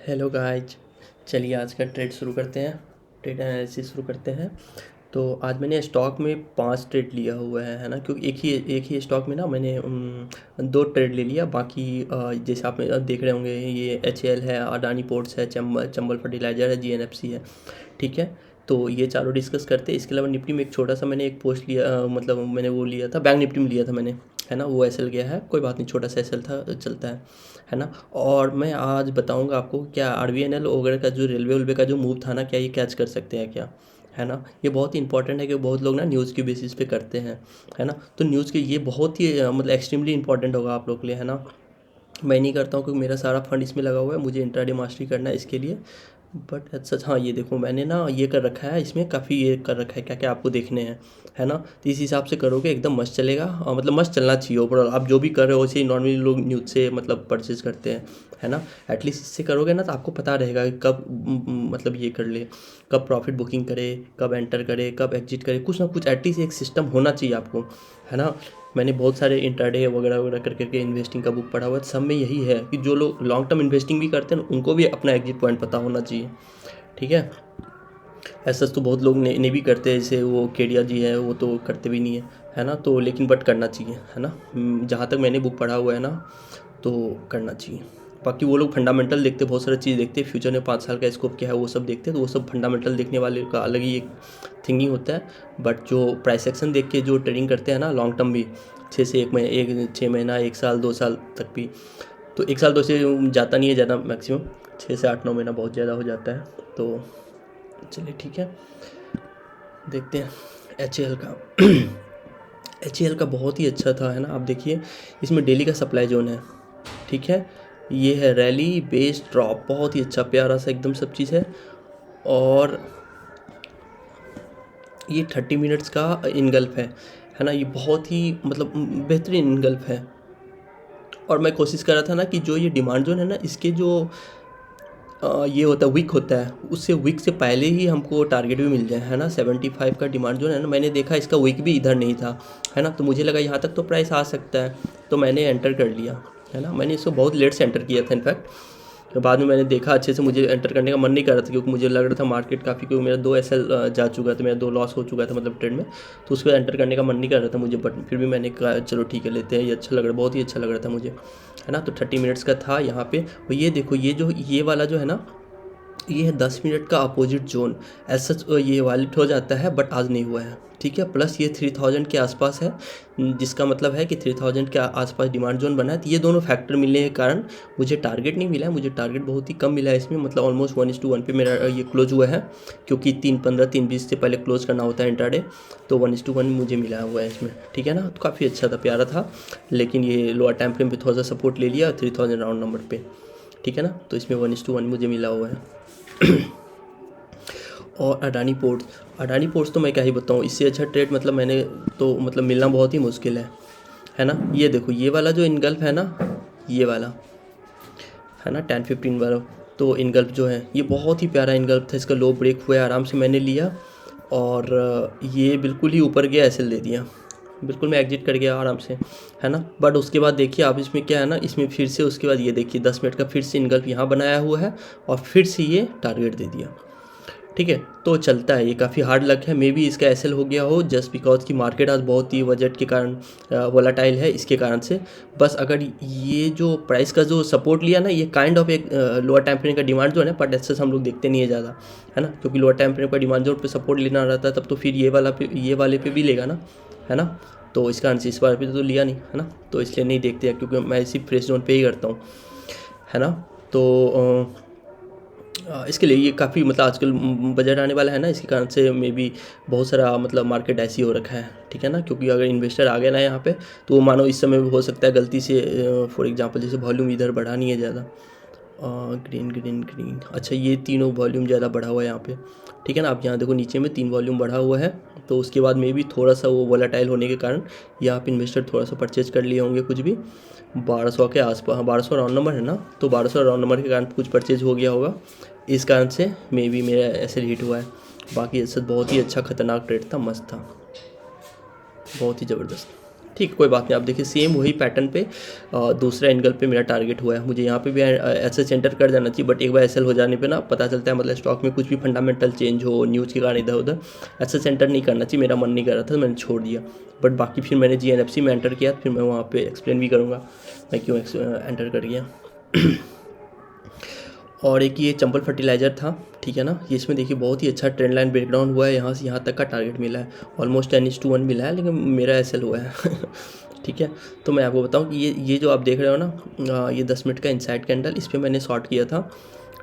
Hello guys. चलिए आज का ट्रेड शुरू करते हैं। ट्रेड एनालिसिस शुरू करते हैं। तो आज मैंने स्टॉक में 5 ट्रेड लिया हुआ है ना, क्योंकि एक ही स्टॉक में ना मैंने 2 ट्रेड ले लिया। बाकी जैसे आप देख रहे होंगे, ये HAL है, अडानी पोर्ट्स है, चंबल फर्टिलाइज़र है, GNFC है। ठीक है, तो ये चारों डिस्कस करते हैं। इसके अलावा निफ्टी में एक छोटा सा मैंने एक पोस्ट लिया, मतलब मैंने वो लिया था, बैंक निफ्टी में लिया था मैंने, है ना। वो एसएल गया है, कोई बात नहीं, छोटा सा एसएल था, चलता है ना। और मैं आज बताऊंगा आपको क्या RVNL वगैरह का जो रेलवे उलवे का जो मूव था ना, क्या ये कैच कर सकते हैं क्या, है ना। ये बहुत ही इंपॉर्टेंट है कि बहुत लोग ना न्यूज़ के बेसिस पे करते हैं, है ना। तो न्यूज़ के ये बहुत ही मतलब एक्सट्रीमली इंपॉर्टेंट होगा आप लोग के लिए, है ना। मैं नहीं करता हूँ क्योंकि मेरा सारा फंड इसमें लगा हुआ है, मुझे इंट्राडे मास्टरी करना है इसके लिए। बट सच हाँ, ये देखो मैंने ना ये कर रखा है, इसमें काफ़ी ये कर रखा है, क्या क्या आपको देखने हैं, है ना। तो इस हिसाब से करोगे एकदम मस्त चलेगा, मतलब मस्त चलना चाहिए। ओवरऑल आप जो भी कर रहे हो वैसे ही नॉर्मली लोग न्यूज़ से मतलब परचेज करते हैं, है ना। एटलीस्ट इससे करोगे ना तो आपको पता रहेगा कि कब मतलब ये कर ले, कब प्रॉफिट बुकिंग करे, कब एंटर करे, कब एग्जिट करे, कुछ ना कुछ एटलीस्ट एक सिस्टम होना चाहिए आपको, है ना। मैंने बहुत सारे इंट्राडे वगैरह वगैरह करके इन्वेस्टिंग का बुक पढ़ा हुआ है। सब में यही है कि जो लोग लॉन्ग टर्म इन्वेस्टिंग भी करते हैं उनको भी अपना एग्जिट पॉइंट पता होना चाहिए, ठीक है। ऐसा तो बहुत लोग नहीं भी करते हैं, जैसे वो केडिया जी है, वो तो करते भी नहीं है ना। तो लेकिन बट करना चाहिए, है ना। जहाँ तक मैंने बुक पढ़ा हुआ है ना, तो करना चाहिए। बाकी वो लोग फंडामेंटल देखते, बहुत सारी चीज़ देखते हैं, फ्यूचर में 5 साल का स्कोप क्या है वो सब देखते हैं। तो वो सब फंडामेंटल देखने वाले का अलग ही एक थिंकिंग होता है। बट जो प्राइस एक्शन देख के जो ट्रेडिंग करते हैं ना, लॉन्ग टर्म भी 6 महीना 1 साल 2 साल तक भी, तो 1 साल तो ऐसे जाता नहीं है ज़्यादा, मैक्सिमम 6 से 8 9 महीना बहुत ज़्यादा हो जाता है। तो चलिए ठीक है, देखते हैं HAL का। HAL का बहुत ही अच्छा था, है ना। आप देखिए इसमें डेली का सप्लाई जोन है, ठीक है। ये है रैली बेस ड्रॉप, बहुत ही अच्छा प्यारा सा एकदम सब चीज़ है। और ये 30 मिनट्स का इनगल्फ है ना। ये बहुत ही मतलब बेहतरीन इनगल्फ है। और मैं कोशिश कर रहा था ना कि जो ये डिमांड जोन है ना, इसके जो ये होता है वीक होता है, उससे वीक से पहले ही हमको टारगेट भी मिल जाए, है ना। 75 का डिमांड जोन है ना, मैंने देखा इसका वीक भी इधर नहीं था, है ना। तो मुझे लगा यहाँ तक तो प्राइस आ सकता है, तो मैंने एंटर कर लिया, है ना। मैंने इसको बहुत लेट से एंटर किया था इनफैक्ट। तो बाद में मैंने देखा अच्छे से, मुझे एंटर करने का मन नहीं कर रहा था क्योंकि मुझे लग रहा था मार्केट काफ़ी, क्योंकि मेरा 2 SL जा चुका था, मेरा 2 लॉस हो चुका था मतलब ट्रेड में। तो उसको एंटर करने का मन नहीं कर रहा था मुझे, बट फिर भी मैंने कहा चलो ठीक है लेते हैं, ये अच्छा लग रहा है, बहुत ही अच्छा लग रहा था मुझे, है ना। तो 30 मिनट्स का था यहाँ पे। और ये देखो ये वाला जो है ना, ये है 10 मिनट का अपोजिट जोन। ऐसा ये वैलिड हो जाता है बट आज नहीं हुआ है, ठीक है। प्लस ये 3000 के आसपास है, जिसका मतलब है कि 3000 के आसपास डिमांड जोन बना है। तो ये दोनों फैक्टर मिलने के कारण मुझे टारगेट नहीं मिला है, मुझे टारगेट बहुत ही कम मिला है इसमें, मतलब ऑलमोस्ट 1:1 पे मेरा ये क्लोज हुआ है, क्योंकि 3:15 3:20 से पहले क्लोज करना होता है इंट्राडे। तो 1:1 मुझे मिला हुआ है इसमें, ठीक है ना। तो काफ़ी अच्छा था, प्यारा था। लेकिन ये लोअर टाइम फ्रेम पे थोड़ा सा सपोर्ट ले लिया 3000 राउंड नंबर पे, ठीक है ना। तो इसमें 1:1 मुझे मिला हुआ है। और अडानी पोर्ट्स तो मैं क्या ही बताऊँ, इससे अच्छा ट्रेड मतलब मैंने तो मतलब मिलना बहुत ही मुश्किल है ना। ये देखो ये वाला जो इनगल्फ है ना, ये वाला है ना 10-15 वाला, तो इनगल्फ जो है ये बहुत ही प्यारा इनगल्फ था। इसका लो ब्रेक हुआ है, आराम से मैंने लिया और ये बिल्कुल ही ऊपर गया, ऐसे दे दिया, बिल्कुल मैं एग्जिट कर गया आराम से, है ना। बट उसके बाद देखिए आप, इसमें क्या है ना, इसमें फिर से उसके बाद ये देखिए 10 मिनट का फिर से इनगल्फ यहाँ बनाया हुआ है और फिर से ये टारगेट दे दिया, ठीक है। तो चलता है, ये काफ़ी हार्ड लक है। मे बी इसका एसएल हो गया हो जस्ट बिकॉज की मार्केट आज बहुत ही बजट के कारण वोलाटाइल है, इसके कारण से। बस अगर ये जो प्राइस का जो सपोर्ट लिया ना, ये काइंड ऑफ एक लोअर टाइम फ्रेम का डिमांड जो है ना, बट ऐसे हम लोग देखते नहीं है ज़्यादा, है ना। क्योंकि लोअर टाइम फ्रेम का डिमांड जोन पे सपोर्ट लेना रहता है तब तो फिर ये वाले पे भी लेगा ना, है ना। तो इस कारण से इस बार पे तो लिया नहीं, है ना। तो इसलिए नहीं देखते हैं, क्योंकि मैं इसी फ्रेश जोन पे ही करता हूँ, है ना। तो इसके लिए ये काफ़ी मतलब आजकल बजट आने वाला है ना, इसके कारण से मे बी बहुत सारा मतलब मार्केट ऐसी हो रखा है, ठीक है ना। क्योंकि अगर इन्वेस्टर आ गया ना यहाँ पे, तो मानो इस समय भी हो सकता है गलती से फॉर एग्जांपल जैसे वॉल्यूम इधर बढ़ा नहीं है ज़्यादा, ग्रीन ग्रीन ग्रीन, अच्छा ये तीनों वॉल्यूम ज़्यादा बढ़ा हुआ है यहाँ पे, ठीक है ना। आप यहाँ देखो नीचे में 3 वॉल्यूम बढ़ा हुआ है, तो उसके बाद में भी थोड़ा सा वो वोलेटाइल होने के कारण यहाँ पे इन्वेस्टर थोड़ा सा परचेज कर लिए होंगे कुछ भी 1200 के आसपास, 1200 राउंड नंबर है ना, तो 1200 राउंड नंबर के कारण कुछ परचेज हो गया होगा, इस कारण से मे बी मेरा ऐसे हिट हुआ है। बाकी ऐसा बहुत ही अच्छा खतरनाक ट्रेड था, मस्त था, बहुत ही ज़बरदस्त। ठीक है, कोई बात नहीं। आप देखिए सेम वही पैटर्न पे दूसरा एंगल पे मेरा टारगेट हुआ है। मुझे यहाँ पे भी ऐसे सेंटर कर जाना चाहिए, बट एक बार एसएल हो जाने पे ना पता चलता है मतलब स्टॉक में कुछ भी फंडामेंटल चेंज हो, न्यूज़ के कारण इधर उधर ऐसा सेंटर नहीं करना चाहिए। मेरा मन नहीं कर रहा था तो मैंने छोड़ दिया। बट बाकी फिर मैंने जीएनएफसी में एंटर किया, फिर मैं वहाँ पे एक्सप्लेन भी करूँगा मैं क्यों एंटर कर गया। और एक ये चंपल फर्टिलाइज़र था, ठीक है ना। ये इसमें देखिए बहुत ही अच्छा ट्रेंड लाइन ब्रेकडाउन हुआ है, यहाँ से यहाँ तक का टारगेट मिला है, ऑलमोस्ट 10:1 मिला है, लेकिन मेरा एसएल हुआ है ठीक है। तो मैं आपको बताऊं कि ये जो आप देख रहे हो ना, ये 10 मिनट का इनसाइड कैंडल, इस पर मैंने शॉर्ट किया था,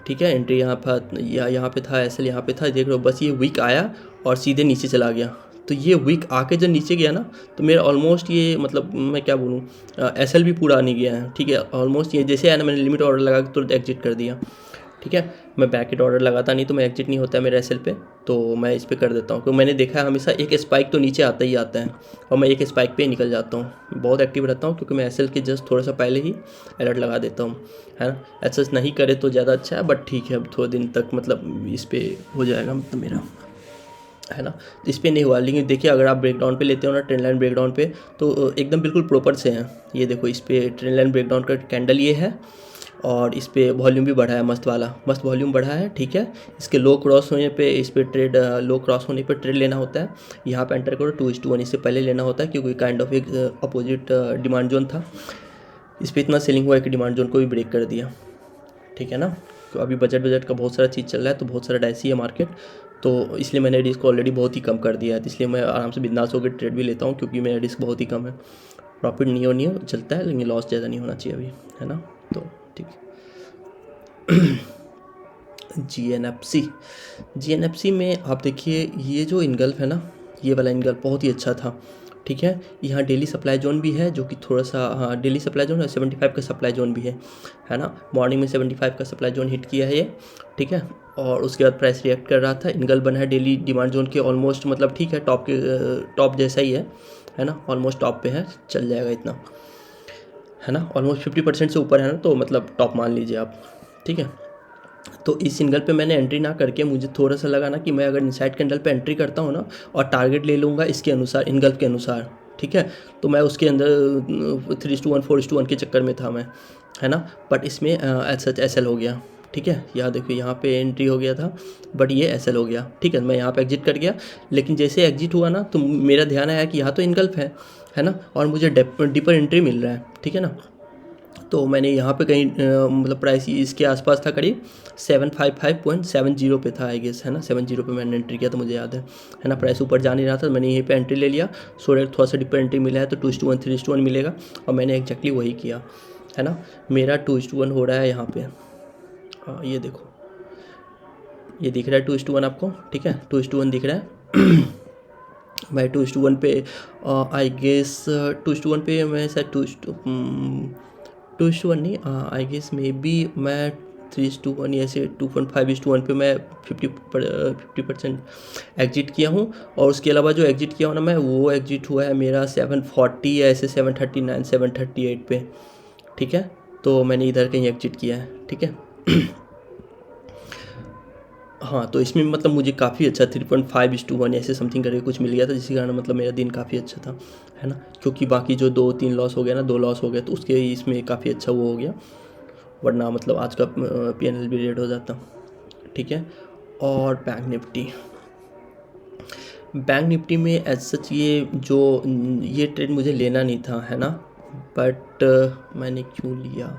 ठीक है। एंट्री यहाँ पर यहाँ पे था, एसएल यहाँ पे था, देख रहे हो। बस ये वीक आया और सीधे नीचे चला गया। तो ये वीक आके जब नीचे गया ना, तो मेरा ऑलमोस्ट ये मतलब मैं क्या बोलूँ, एसएल भी पूरा नहीं गया है, ठीक है। ऑलमोस्ट ये जैसे आया ना, मैंने लिमिट ऑर्डर लगा के तुरंत एग्जिट कर दिया, ठीक है। मैं बैकेट ऑर्डर लगाता नहीं तो मैं एग्जिट नहीं होता है मेरा एसएल पे, तो मैं इस पे कर देता हूँ, क्योंकि मैंने देखा है हमेशा एक स्पाइक तो नीचे आता ही आता है और मैं एक स्पाइक पे ही निकल जाता हूँ। बहुत एक्टिव रहता हूँ क्योंकि मैं एसएल के जस्ट थोड़ा सा पहले ही अलर्ट लगा देता हूँ, है ना। ऐसा नहीं करे तो ज़्यादा अच्छा है, बट ठीक है, अब थोड़े दिन तक मतलब इस पर हो जाएगा मतलब मेरा, है ना। तो इस पर नहीं हुआ, लेकिन देखिए अगर आप ब्रेकडाउन पे लेते हो ना, ट्रेंड लाइन ब्रेकडाउन पे, तो एकदम बिल्कुल प्रॉपर से हैं। ये देखो इस पर ट्रेंड लाइन ब्रेकडाउन का कैंडल ये है, और इस पर वॉल्यूम भी बढ़ा है, मस्त वाला मस्त वॉल्यूम बढ़ा है, ठीक है। इसके लो क्रॉस होने पे इस पर ट्रेड, लो क्रॉस होने पे ट्रेड लेना होता है। यहाँ पे एंटर करो 2:1, इससे पहले लेना होता है क्योंकि काइंड ऑफ एक अपोजिट डिमांड जोन था। इस पर इतना सेलिंग हुआ है कि डिमांड जोन को भी ब्रेक कर दिया, ठीक है ना। तो अभी बजट का बहुत सारा चीज़ चल रहा है, तो बहुत सारा डाइसी है मार्केट, तो इसलिए मैंने रिस्क ऑलरेडी बहुत ही कम कर दिया है। तो इसलिए मैं आराम से बिंदास होकर ट्रेड भी लेता हूँ, क्योंकि मेरा रिस्क बहुत ही कम है। प्रॉफिट नहीं हो चलता है, लेकिन लॉस ज़्यादा नहीं होना चाहिए अभी, है ना। तो ठीक है। जीएनएफसी में आप देखिए ये जो इनगल्फ है ना, ये वाला इनगल्फ बहुत ही अच्छा था, ठीक है। यहाँ डेली सप्लाई जोन भी है जो कि थोड़ा सा, हाँ डेली सप्लाई जोन है, 75 का सप्लाई जोन भी है ना। मॉर्निंग में 75 का सप्लाई जोन हिट किया है ये, ठीक है। और उसके बाद प्राइस रिएक्ट कर रहा था, इनगल्फ बना है डेली डिमांड जोन के ऑलमोस्ट, मतलब ठीक है, टॉप जैसा ही है ना, ऑलमोस्ट टॉप पे है, चल जाएगा इतना, है ना। ऑलमोस्ट 50% से ऊपर है ना, तो मतलब टॉप मान लीजिए आप, ठीक है। तो इस सिंगल पे मैंने एंट्री ना करके मुझे थोड़ा सा लगा ना कि मैं अगर इनसाइड कैंडल पे एंट्री करता हूँ ना और टारगेट ले लूँगा इसके अनुसार, इनगल्फ के अनुसार, ठीक है, तो मैं उसके अंदर 3:1 4:1 के चक्कर में था मैं, है ना। बट इसमें सच एसएल हो गया, ठीक है। यहाँ देखिए यहाँ पे एंट्री हो गया था, बट ये एसएल हो गया, ठीक है। मैं यहाँ पे एग्जिट कर गया, लेकिन जैसे एग्जिट हुआ ना तो मेरा ध्यान आया कि यहाँ तो इनगल्फ है ना, और मुझे डीपर एंट्री मिल रहा है, ठीक है ना। तो मैंने यहाँ पे कहीं मतलब प्राइस इसके आसपास था, करीब 755.70 पे था आई गेस, है ना। 70 पे मैंने एंट्री किया तो मुझे याद है ना। प्राइस ऊपर जा नहीं रहा था तो मैंने यहीं पे एंट्री ले लिया, सो डेट थोड़ा सा डिपर एंट्री मिला है तो 2:1 3:1 मिलेगा, और मैंने एग्जैक्टली वही किया, है ना। मेरा 2:1 हो रहा है यहाँ पे, ये देखो, ये दिख रहा है 2:1 आपको, ठीक है, 2:1 दिख रहा है मैं 2:1 पे आई गेस 2:1 पे मैं शायद 2:1 नहीं, आई गेस मे बी मैं 3:1 या ऐसे 2.5:1 पे मैं 50% एग्जिट किया हूँ। और उसके अलावा जो एग्जिट किया हूँ ना मैं, वो एग्जिट हुआ है मेरा 740 या ऐसे 739 738 पे, ठीक है। तो मैंने इधर कहीं एग्जिट किया है, ठीक है हाँ, तो इसमें मतलब मुझे काफ़ी अच्छा 3.5:1 ऐसे समथिंग करके कुछ मिल गया था, जिसके कारण मतलब मेरा दिन काफ़ी अच्छा था, है ना। क्योंकि बाकी जो 2-3 लॉस हो गया ना, 2 लॉस हो गया, तो उसके इसमें काफ़ी अच्छा वो हो गया, वरना मतलब आज का पीएनएल भी रेड हो जाता, ठीक है। और बैंक निफ्टी में एज सच ये ट्रेड मुझे लेना नहीं था, है ना, बट मैंने क्यों लिया,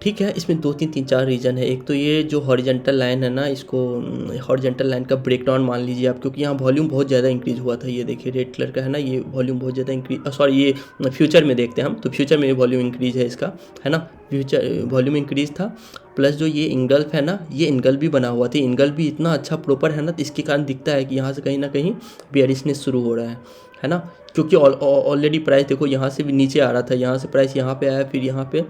ठीक है। इसमें 2-3 रीज़न है। एक तो ये जो हॉरिजेंटल लाइन है ना, इसको हॉरिजेंटल लाइन का ब्रेकडाउन मान लीजिए आप, क्योंकि यहाँ वॉल्यूम बहुत ज़्यादा इंक्रीज़ हुआ था। ये देखिए रेड कलर का है ना, ये वॉल्यूम बहुत ज़्यादा इंक्रीज, सॉरी ये फ्यूचर में देखते हैं हम, तो फ्यूचर में वॉल्यूम इंक्रीज़ है इसका, है ना। फ्यूचर वॉल्यूम इंक्रीज़ था, प्लस जो ये इंगल्फ है ना, ये इंगल्फ भी बना हुआ था। इंगल्फ भी इतना अच्छा प्रॉपर है ना, तो इसके कारण दिखता है कि यहाँ से कहीं ना कहीं बेयरिशनेस शुरू हो रहा है ना। क्योंकि ऑलरेडी प्राइस देखो यहाँ से भी नीचे आ रहा था, यहाँ से प्राइस यहाँ पे आया, फिर यहाँ पे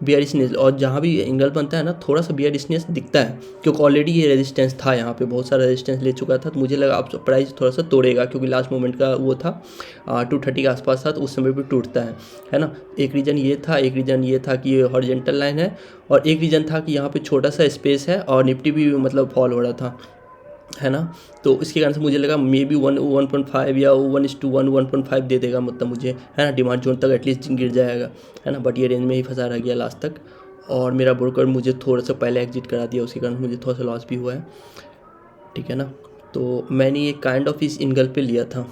बेयरिशनेस, और जहाँ भी एंगल बनता है ना थोड़ा सा बेयरिशनेस दिखता है, क्योंकि ऑलरेडी ये रेजिस्टेंस था, यहाँ पे बहुत सारा रेजिस्टेंस ले चुका था। तो मुझे लगा अब प्राइस थोड़ा सा तोड़ेगा, क्योंकि लास्ट मोमेंट का वो था 230 के आसपास था, तो उस समय भी टूटता है ना। एक रीज़न ये था, एक रीज़न ये था कि ये हॉरिजेंटल लाइन है, और एक रीज़न था कि यहाँ पे छोटा सा स्पेस है और निफ्टी भी मतलब फॉल हो रहा था, है ना। तो इसके कारण से मुझे लगा मे बी 1.5 या 1:1 1.5 दे देगा, मतलब मुझे, है ना, डिमांड जोन तक एटलीस्ट गिर जाएगा, है ना। बट ये रेंज में ही फंसा रह गया लास्ट तक, और मेरा ब्रोकर मुझे थोड़ा सा पहले एग्जिट करा दिया, उसके कारण मुझे थोड़ा सा लॉस भी हुआ है, ठीक है ना। तो मैंने ये काइंड ऑफ इस एंगल पे लिया था,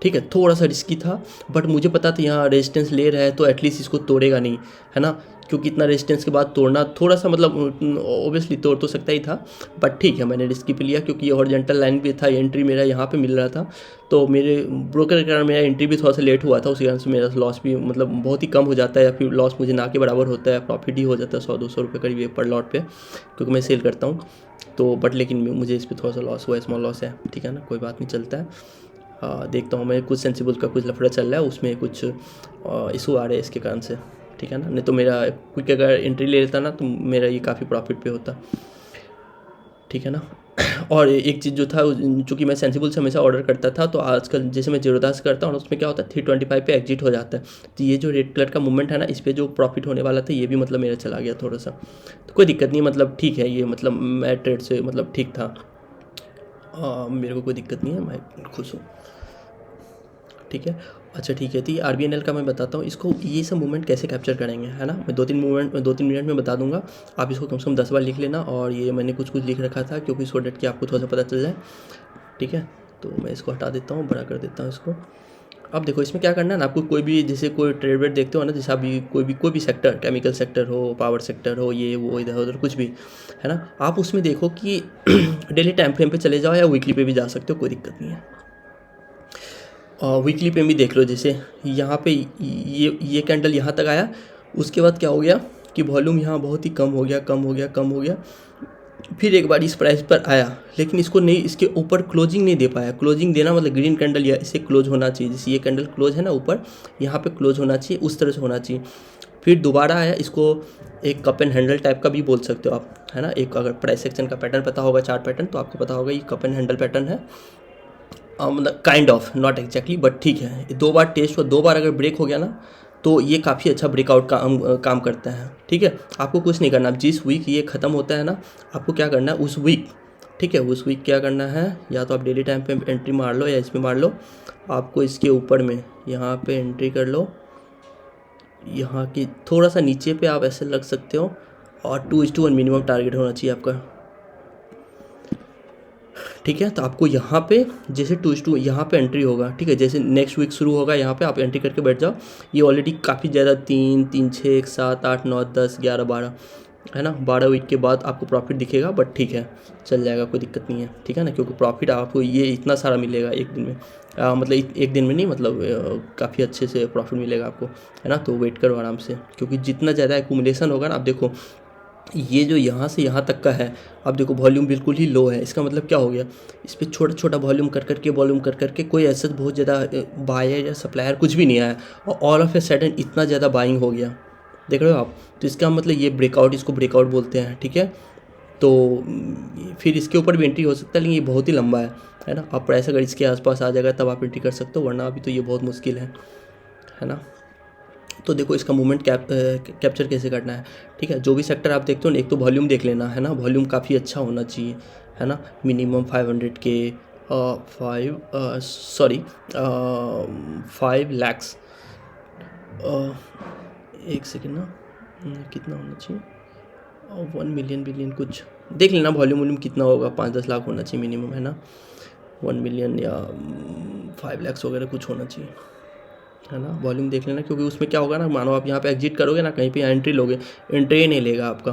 ठीक है, थोड़ा सा रिस्की था, बट मुझे पता था यहाँ रेजिस्टेंस ले रहा है तो एटलीस्ट इसको तोड़ेगा नहीं, है ना, क्योंकि इतना रेजिस्टेंस के बाद तोड़ना थोड़ा सा, मतलब ओबियसली तोड़ तो सकता ही था, बट ठीक है, मैंने रिस्की पे लिया क्योंकि ये हॉरिजॉन्टल लाइन भी था, एंट्री मेरा यहाँ पे मिल रहा था, तो मेरे ब्रोकर के कारण मेरा एंट्री भी थोड़ा सा लेट हुआ था, उसी कारण से मेरा लॉस भी मतलब बहुत ही कम हो जाता है, या फिर लॉस मुझे ना के बराबर होता है, प्रॉफिट ही हो जाता है 100-200 रुपये करीब पर लॉट पे, क्योंकि मैं सेल करता हूँ। तो बट लेकिन मुझे इस पर थोड़ा सा लॉस हुआ है, स्मॉल लॉस है, ठीक है ना, कोई बात नहीं, चलता है। देखता हूँ मैं, कुछ सेंसिबल का कुछ लफड़ा चल रहा है, उसमें कुछ इशू आ रहे हैं इसके कारण से, ठीक है ना, नहीं तो मेरा क्विक अगर एंट्री ले लेता ना तो मेरा ये काफ़ी प्रॉफिट पे होता, ठीक है ना। और एक चीज़ जो था, चूँकि मैं सेंसिबल से हमेशा ऑर्डर करता था, तो आजकल जैसे मैं जीरोधा से करता हूँ, उसमें क्या होता है 325 पे एग्जिट हो जाता है, तो ये जो रेड कलर का मूवमेंट है ना, इस पर जो प्रॉफिट होने वाला था ये भी मतलब मेरा चला गया थोड़ा सा, तो कोई दिक्कत नहीं, मतलब ठीक है ये, मतलब मैं ट्रेड से मतलब ठीक था, मेरे को कोई दिक्कत नहीं है, मैं खुश हूँ, ठीक है। अच्छा ठीक है, तो ये RBNL का मैं बताता हूँ, इसको ये सब मूवमेंट कैसे कैप्चर करेंगे, है ना, मैं 2-3 मिनट में बता दूंगा, आप इसको कम से कम 10 बार लिख लेना, और ये मैंने कुछ लिख रखा था क्योंकि सो डेट कि आपको थोड़ा सा पता चल जाए, ठीक है। तो मैं इसको हटा देता हूँ, बड़ा कर देता हूँ इसको। अब देखो इसमें क्या करना है ना, आपको कोई भी, जैसे कोई ट्रेड वेड देखते हो ना, जैसे अभी कोई भी सेक्टर, केमिकल सेक्टर हो, पावर सेक्टर हो, ये वो इधर उधर कुछ भी, है ना, आप उसमें देखो कि डेली टाइम फ्रेम पे चले जाओ या वीकली पे भी जा सकते हो, कोई दिक्कत नहीं है। वीकली पे भी देख लो, जैसे यहाँ पे ये कैंडल यहाँ तक आया, उसके बाद क्या हो गया कि वॉल्यूम यहाँ बहुत ही कम हो गया, फिर एक बार इस प्राइस पर आया, लेकिन इसको नहीं, इसके ऊपर क्लोजिंग नहीं दे पाया। क्लोजिंग देना मतलब ग्रीन कैंडल या इसे क्लोज होना चाहिए, जैसे ये कैंडल क्लोज है ना ऊपर, यहाँ पे क्लोज होना चाहिए, उस तरह से होना चाहिए। फिर दोबारा आया, इसको एक कप एंड हैंडल टाइप का भी बोल सकते हो आप, है ना, एक अगर प्राइस सेक्शन का पैटर्न पता होगा, चार्ट पैटर्न, तो आपको पता होगा ये कप एंड हैंडल पैटर्न है, मतलब kind of, not exactly, but ठीक है, 2 बार टेस्ट हुआ, 2 बार अगर ब्रेक हो गया ना, तो ये काफ़ी अच्छा ब्रेकआउट काम करता है, ठीक है। आपको कुछ नहीं करना, जिस वीक ये ख़त्म होता है ना, आपको क्या करना है उस वीक, ठीक है, उस वीक क्या करना है, या तो आप डेली टाइम पे एंट्री मार लो या इसमें मार लो, आपको इसके ऊपर में यहाँ पे एंट्री कर लो, यहाँ की थोड़ा सा नीचे पे आप ऐसे लग सकते हो, और 2:1 मिनिमम टारगेट होना चाहिए आपका, ठीक है। तो आपको यहाँ पे जैसे 2:2 यहाँ पे एंट्री होगा, ठीक है, जैसे नेक्स्ट वीक शुरू होगा यहाँ पे आप एंट्री करके बैठ जाओ, ये ऑलरेडी काफ़ी ज़्यादा 3, 3, 6, 7, 8, 9, 10, 11, 12, है ना, 12 वीक के बाद आपको प्रॉफिट दिखेगा, बट ठीक है, चल जाएगा, कोई दिक्कत नहीं है, ठीक है ना, क्योंकि प्रॉफिट आपको ये इतना सारा मिलेगा एक दिन में, मतलब एक दिन में नहीं, मतलब काफ़ी अच्छे से प्रॉफिट मिलेगा आपको, है ना। तो वेट करो आराम से, क्योंकि जितना ज़्यादा एक्यूमुलेशन होगा ना, आप देखो ये जो यहाँ से यहाँ तक का है, अब देखो वॉल्यूम बिल्कुल ही लो है, इसका मतलब क्या हो गया, इस पर छोटा छोटा वॉल्यूम कर करके कोई ऐसा बहुत ज़्यादा बायर या सप्लायर कुछ भी नहीं आया, और ऑल ऑफ ए सडन इतना ज़्यादा बाइंग हो गया, देख रहे हो आप। तो इसका मतलब ये ब्रेकआउट, इसको ब्रेकआउट बोलते हैं, ठीक है। तो फिर इसके ऊपर भी एंट्री हो सकता है, लेकिन ये बहुत ही लंबा है ना, आप प्राइस अगर इसके आसपास आ जाएगा तब आप एंट्री कर सकते हो, वरना अभी तो ये बहुत मुश्किल है ना। तो देखो इसका मूवमेंट कैप्चर कैसे करना है, ठीक है। जो भी सेक्टर आप देखते हो ना, एक तो वॉल्यूम देख लेना, है ना, वॉल्यूम काफ़ी अच्छा होना चाहिए, है ना, मिनिमम 500 के 5 lakhs, एक सेकेंड ना, कितना होना चाहिए, 1 मिलियन बिलियन कुछ देख लेना, वॉल्यूम कितना होगा, 5-10 लाख होना चाहिए मिनिमम, है ना, 1 मिलियन या 5 lakhs वगैरह कुछ होना चाहिए, है ना। वॉल्यूम देख लेना, क्योंकि उसमें क्या होगा ना, मानो आप यहाँ पे एग्जिट करोगे ना, कहीं पे एंट्री लोगे, एंट्री नहीं लेगा आपका,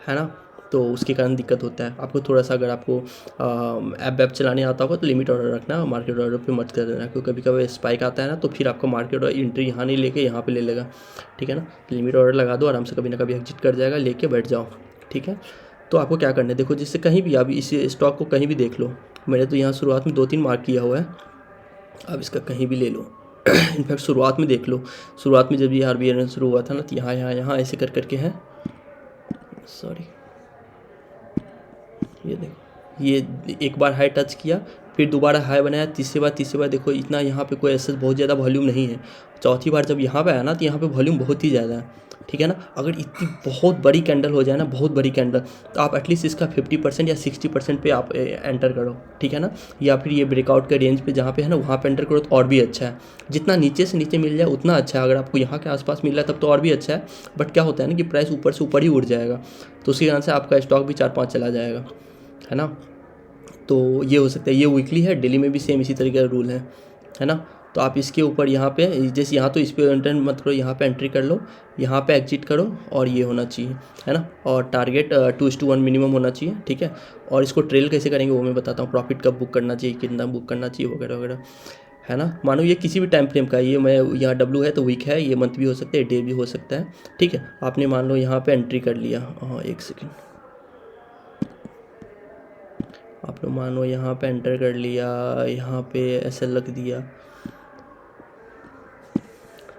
है ना, तो उसके कारण दिक्कत होता है। आपको थोड़ा सा, अगर आपको ऐप चलाने आता होगा तो लिमिट ऑर्डर रखना, मार्केट ऑर्डर पे मत कर देना, क्योंकि कभी कभी स्पाइक आता है ना, तो फिर आपका मार्केट ऑर्डर एंट्री यहाँ नहीं लेके यहाँ पे ले लेगा, ठीक है ना। लिमिट ऑर्डर लगा दो, आराम से कभी ना कभी एग्जिट कर जाएगा, लेके बैठ जाओ, ठीक है। तो आपको क्या करना है, देखो जिससे कहीं भी आप इस स्टॉक को कहीं भी देख लो, मैंने तो यहाँ शुरुआत में 2-3 मार्क किया हुआ है, अब इसका कहीं भी ले लो। इनफैक्ट शुरुआत में देख लो, शुरुआत में जब ये RBNL शुरू हुआ था ना, तो यहाँ ऐसे करके है, सॉरी, ये देखो, ये एक बार हाई टच किया, फिर दोबारा हाई बनाया, तीसरी बार देखो इतना यहाँ पे कोई ऐसा बहुत ज़्यादा वॉल्यूम नहीं है। चौथी बार जब यहाँ पे आया ना तो यहाँ पे वॉल्यूम बहुत ही ज़्यादा है, ठीक है ना। अगर इतनी बहुत बड़ी कैंडल हो जाए ना, बहुत बड़ी कैंडल, तो आप एटलीस्ट इसका 50% या 60% पे आप एंटर करो, ठीक है ना। या फिर ये ब्रेकआउट के रेंज पे जहाँ पे है ना वहाँ पे एंटर करो तो और भी अच्छा है। जितना नीचे से नीचे मिल जाए उतना अच्छा है। अगर आपको यहाँ के आसपास मिल रहा है तब तो और भी अच्छा है, बट क्या होता है ना कि प्राइस ऊपर से ऊपर ही उड़ जाएगा, तो उसी कारण से आपका स्टॉक भी 4-5 चला जाएगा, है ना। तो ये हो सकता है। ये वीकली है, डेली में भी सेम इसी तरीके का रूल है ना। तो आप इसके ऊपर यहाँ पे जैसे यहाँ तो इस पर एंटर मत करो, यहाँ पे एंट्री कर लो, यहाँ पे एग्जिट करो, और ये होना चाहिए, है ना। और टारगेट 2:1 मिनिमम होना चाहिए, ठीक है। और इसको ट्रेल कैसे करेंगे वो मैं बताता हूँ, प्रॉफिट कब बुक करना चाहिए, कितना बुक करना चाहिए वगैरह वगैरह, है ना। मानो ये किसी भी टाइम फ्रेम का है, ये मैं यहाँ डब्लू है तो वीक है, ये मंथ भी हो सकता है, डे भी हो सकता है, ठीक है। आपने मान लो यहाँ पे एंट्री कर लिया, हाँ एक सेकेंड, आप लोग मानो यहाँ पे एंटर कर लिया, यहाँ पे ऐसा लग दिया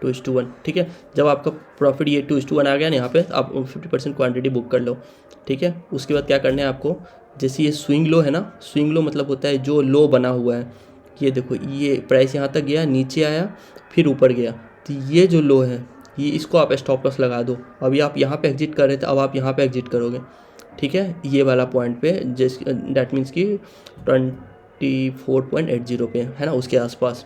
2:1, ठीक है। जब आपका प्रॉफिट ये 2:1 आ गया ना यहाँ पे, आप 50% क्वांटिटी बुक कर लो, ठीक है। उसके बाद क्या करना है आपको, जैसे ये स्विंग लो है ना, स्विंग लो मतलब होता है जो लो बना हुआ है, ये देखो ये प्राइस यहाँ तक गया, नीचे आया, फिर ऊपर गया, तो ये जो लो है ये इसको आप स्टॉप लॉस लगा दो। अभी आप यहाँ पे एग्जिट कर रहे थे, अब आप यहाँ पे एग्जिट करोगे, ठीक है, ये वाला पॉइंट पे, जिस डैट मीन्स कि 24.80 पे, है ना, उसके आसपास,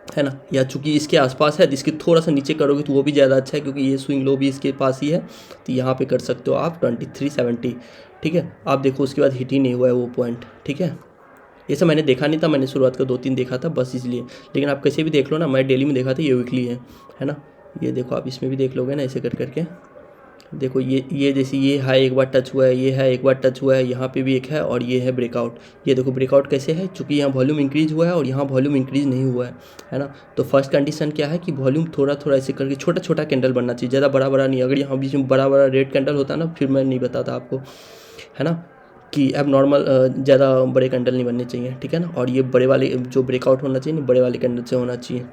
है ना। या चूंकि इसके आसपास है तो इसके थोड़ा सा नीचे करोगे तो वो भी ज़्यादा अच्छा है, क्योंकि ये स्विंग लो भी इसके पास ही है, तो यहाँ पे कर सकते हो आप 2370, ठीक है। आप देखो उसके बाद हिट ही नहीं हुआ है वो पॉइंट, ठीक है। ये सब मैंने देखा नहीं था, मैंने शुरुआत का 2-3 देखा था बस इसलिए, लेकिन आप कैसे भी देख लो ना, मैं डेली में देखा था, ये वीकली है ना। ये देखो आप इसमें भी देख लोगे ना, ऐसे कर करके देखो, ये जैसे ये हाई एक बार टच हुआ है, ये है एक बार टच हुआ है, यहाँ पे भी एक है, और ये है ब्रेकआउट। ये देखो ब्रेकआउट कैसे है, चूँकि यहाँ वॉल्यूम इंक्रीज हुआ है और यहाँ वॉल्यूम इंक्रीज नहीं हुआ है ना। तो फर्स्ट कंडीशन क्या है कि वॉल्यूम थोड़ा थोड़ा ऐसे करके छोटा छोटा कैंडल बनना चाहिए, ज़्यादा बड़ा बड़ा नहीं। अगर यहाँ बीच में बड़ा बड़ा रेड कैंडल होता ना, फिर मैं नहीं बताता आपको, है ना, कि अब नॉर्मल ज़्यादा बड़े कैंडल नहीं बनने चाहिए, ठीक है ना। और ये बड़े वाले जो ब्रेकआउट होना चाहिए ना, बड़े वाले कैंडल से होना चाहिए,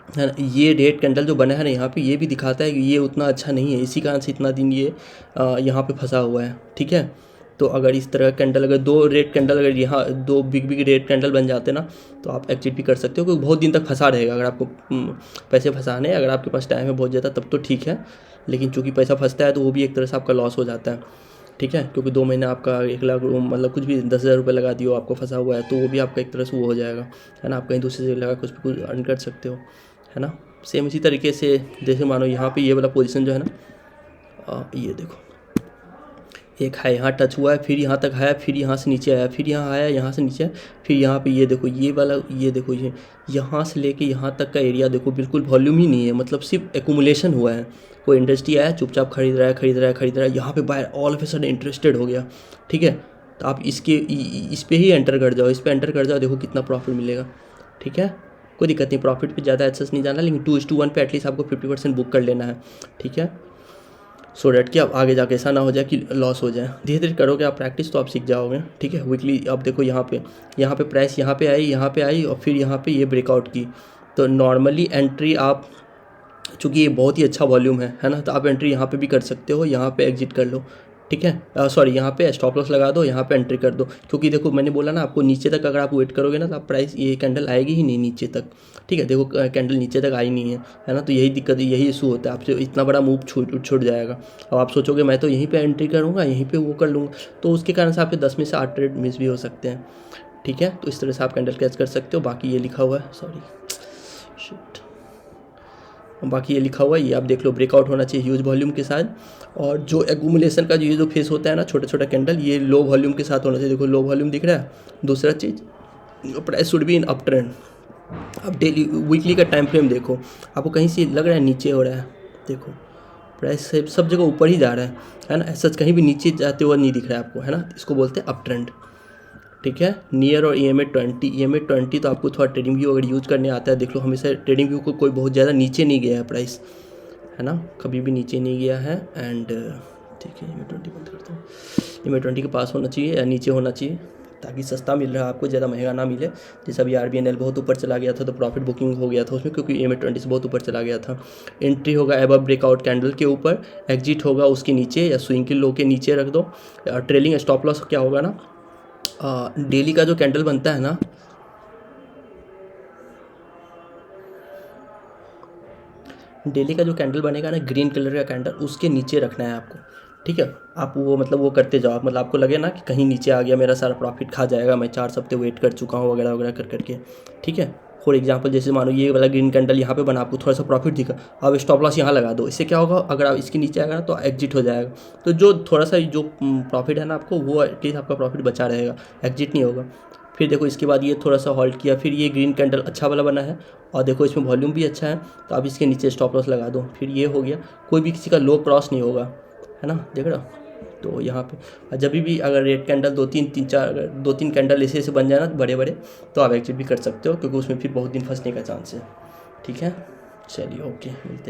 है ना। ये रेड कैंडल जो बना है ना यहाँ पे, ये भी दिखाता है कि ये उतना अच्छा नहीं है, इसी कारण से इतना दिन ये यहाँ पे फंसा हुआ है, ठीक है। तो अगर इस तरह कैंडल, अगर दो रेड कैंडल, अगर यहाँ दो बिग बिग रेड कैंडल बन जाते ना, तो आप एग्जिट भी कर सकते हो, क्योंकि बहुत दिन तक फंसा रहेगा। अगर आपको पैसे फंसाने, अगर आपके पास टाइम है बहुत ज़्यादा तब तो ठीक है, लेकिन चूँकि पैसा फंसता है तो वो भी एक तरह से आपका लॉस हो जाता है, ठीक है। क्योंकि 2 महीने आपका 1 लाख मतलब कुछ भी 10,000 रुपये लगा दियो, आपको फंसा हुआ है, तो वो भी आपका एक तरह से वो हो जाएगा, है ना। आप कहीं दूसरी जगह लगा कुछ अर्न कर सकते हो, है ना। सेम इसी तरीके से जैसे मानो यहाँ पे ये वाला पोजीशन जो है ना, ये देखो एक है, यहाँ टच हुआ है, फिर यहाँ तक आया, फिर यहाँ से नीचे आया, फिर यहाँ आया, यहाँ से नीचे आया, फिर यहाँ पे ये देखो ये वाला, ये देखो ये यहाँ से लेके यहाँ तक का एरिया देखो, बिल्कुल वॉल्यूम ही नहीं है, मतलब सिर्फ एकुमुलेशन हुआ है। कोई इंडस्ट्री आया, चुपचाप खरीद रहा है खरीद रहा है खरीद रहा है, यहाँ पे buyer all of a sudden interested हो गया, ठीक है। तो आप इस पर ही एंटर कर जाओ, इस पर एंटर कर जाओ, देखो कितना प्रॉफिट मिलेगा, ठीक है। कोई दिक्कत नहीं, प्रॉफिट पे ज़्यादा एक्सेस नहीं जाना, लेकिन 2:1 पे एटलीस्ट आपको 50% बुक कर लेना है, ठीक है। सो डैट कि अब आगे जाके ऐसा ना हो जाए कि लॉस हो जाए। धीरे धीरे करोगे आप प्रैक्टिस तो आप सीख जाओगे, ठीक है। वीकली आप देखो यहाँ पे प्राइस यहाँ पे आई और फिर यहाँ पे ये ब्रेकआउट की, तो नॉर्मली एंट्री आप, चूँकि ये बहुत ही अच्छा वॉल्यूम है ना, तो आप एंट्री यहाँ पे भी कर सकते हो, यहाँ पे एग्जिट कर लो, ठीक है। सॉरी, यहाँ पे स्टॉप लॉस लगा दो, यहाँ पे एंट्री कर दो, क्योंकि देखो मैंने बोला ना आपको, नीचे तक अगर आप वेट करोगे ना तो आप प्राइस, ये कैंडल आएगी ही नहीं नीचे तक, ठीक है। देखो कैंडल नीचे तक आई नहीं है ना, तो यही दिक्कत, यही इशू होता है, आपसे इतना बड़ा मूव छूट जाएगा। अब आप सोचोगे मैं तो यहीं पर एंट्री करूँगा, यहीं पर वो कर लूँगा, तो उसके कारण से आपके 10 में से 8 ट्रेड मिस भी हो सकते हैं, ठीक है। तो इस तरह से आप कैंडल कैच कर सकते हो। बाकी ये लिखा हुआ है, सॉरी शिट, बाकी ये लिखा हुआ है, ये आप देख लो, ब्रेकआउट होना चाहिए ह्यूज वॉल्यूम के साथ, और जो एक्यूमुलेशन का जो फेस होता है ना, छोटा छोटा कैंडल, ये लो वॉल्यूम के साथ होना चाहिए। देखो लो वॉल्यूम दिख रहा है। दूसरा चीज़, price should be in up trend. अब डेली वीकली का टाइम फ्रेम देखो, आपको कहीं से लग रहा है नीचे हो रहा है, देखो प्राइस सब जगह ऊपर ही जा रहा है ना, ऐसा कहीं भी नीचे जाते हुए नहीं दिख रहा है आपको, है ना। इसको बोलते हैं अप ट्रेंड, ठीक है। नियर और EMA 20 तो आपको थोड़ा ट्रेडिंग व्यू अगर यूज करने आता है, देख लो हमेशा ट्रेडिंग व्यू को कोई बहुत ज़्यादा नीचे नहीं गया है प्राइस, है ना, कभी भी नीचे नहीं गया है। एंड ठीक है, EMA 20 बंद करता हूँ। EMA 20 के पास होना चाहिए या नीचे होना चाहिए, ताकि सस्ता मिल रहा है आपको, ज़्यादा महंगा ना मिले। जैसे अभी RBNL बहुत ऊपर चला गया था तो प्रॉफिट बुकिंग हो गया था उसमें, क्योंकि EMA 20 से बहुत ऊपर चला गया था। एंट्री होगा एबव ब्रेकआउट कैंडल के ऊपर, एग्जिट होगा उसके नीचे या स्विंग के लो के नीचे रख दो। ट्रेलिंग स्टॉप लॉस क्या होगा ना, डेली का जो कैंडल बनता है ना, डेली का जो कैंडल बनेगा ना, ग्रीन कलर का कैंडल, उसके नीचे रखना है आपको। ठीक है, आप वो मतलब वो करते जाओ, मतलब आपको लगे ना कि कहीं नीचे आ गया, मेरा सारा प्रॉफिट खा जाएगा, मैं 4 हफ्ते वेट कर चुका हूँ वगैरह वगैरह कर करके। ठीक है, फॉर एग्जांपल जैसे मानो ये वाला ग्रीन कैंडल यहाँ पे बना, आपको थोड़ा सा प्रॉफिट दिखा, अब स्टॉप लॉस यहाँ लगा दो। इससे क्या होगा, अगर आप इसके नीचे आएगा ना तो एग्जिट हो जाएगा। तो जो थोड़ा सा जो प्रॉफिट है ना आपको, वो एटलीस्ट आपका प्रॉफिट बचा रहेगा, एग्जिट नहीं होगा। फिर देखो इसके बाद ये थोड़ा सा हॉल्ट किया, फिर ये ग्रीन कैंडल अच्छा वाला बना है, और देखो इसमें वॉल्यूम भी अच्छा है, तो आप इसके नीचे स्टॉप लॉस लगा दो। फिर ये हो गया, कोई भी किसी का लो क्रॉस नहीं होगा, है ना, देख रहे हो। तो यहाँ पे जब भी अगर रेड कैंडल दो तीन कैंडल ऐसे ऐसे बन जाए ना बड़े बड़े, तो आप एग्जिट भी कर सकते हो, क्योंकि उसमें फिर बहुत दिन फंसने का चांस है। ठीक है, चलिए ओके, मिलते हैं।